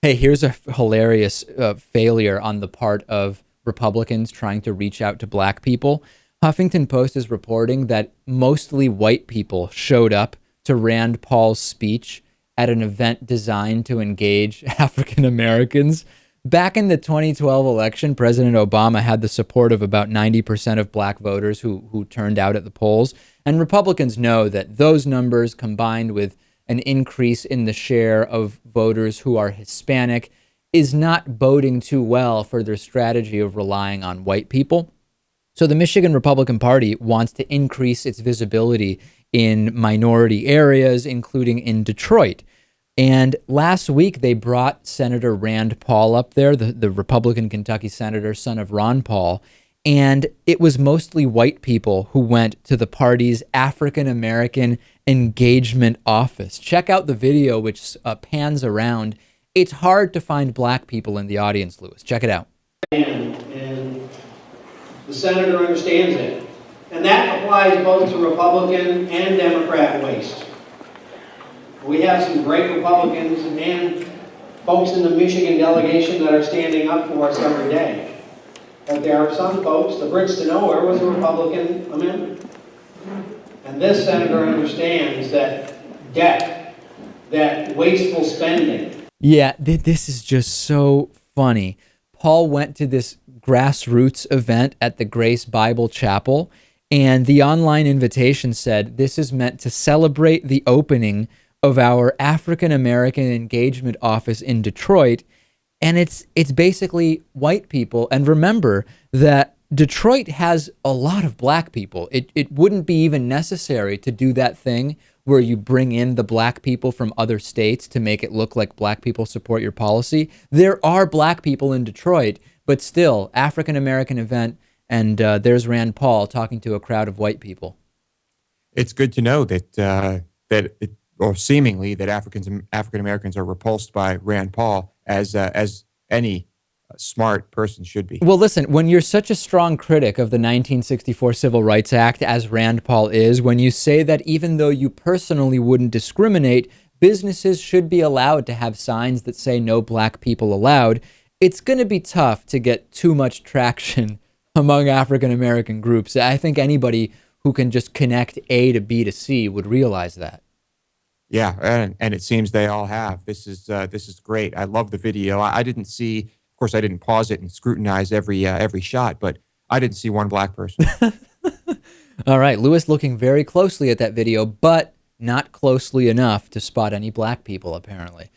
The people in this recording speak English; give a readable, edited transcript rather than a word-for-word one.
Hey, here's a hilarious failure on the part of Republicans trying to reach out to black people. Huffington Post is reporting that mostly white people showed up to Rand Paul's speech at an event designed to engage African Americans. Back in the 2012 election, President Obama had the support of about 90% of black voters who turned out at the polls. And Republicans know that those numbers combined with an increase in the share of voters who are Hispanic is not boding too well for their strategy of relying on white people. So the Michigan Republican Party wants to increase its visibility in minority areas, including in Detroit. And last week, they brought Senator Rand Paul up there, the Republican Kentucky senator, son of Ron Paul. And it was mostly white people who went to the party's African American engagement office. Check out the video, which pans around. It's hard to find black people in the audience, Lewis. Check it out. And the senator understands it. And that applies both to Republican and Democrat waste. We have some great Republicans and folks in the Michigan delegation that are standing up for us every day. But there are some folks, the bridge to nowhere was a Republican amendment. And this senator understands that debt, that wasteful spending. Yeah, this is just so funny. Paul went to this grassroots event at the Grace Bible Chapel, and the online invitation said this is meant to celebrate the opening of our African American engagement office in Detroit. And it's basically white people. And remember that Detroit has a lot of black people. It wouldn't be even necessary to do that thing where you bring in the black people from other states to make it look like black people support your policy. There are black people in Detroit, but still, African American event, and there's Rand Paul talking to a crowd of white people. It's good to know or seemingly that African Americans are repulsed by Rand Paul as any smart person should be. Well, listen, when you're such a strong critic of the 1964 Civil Rights Act, as Rand Paul is, when you say that even though you personally wouldn't discriminate, businesses should be allowed to have signs that say no black people allowed, it's going to be tough to get too much traction among African American groups. I think anybody who can just connect A to B to C would realize that. Yeah, and it seems they all have. This is great. I love the video. I didn't see, of course, I didn't pause it and scrutinize every shot, but I didn't see one black person. All right, Lewis looking very closely at that video, but not closely enough to spot any black people, apparently.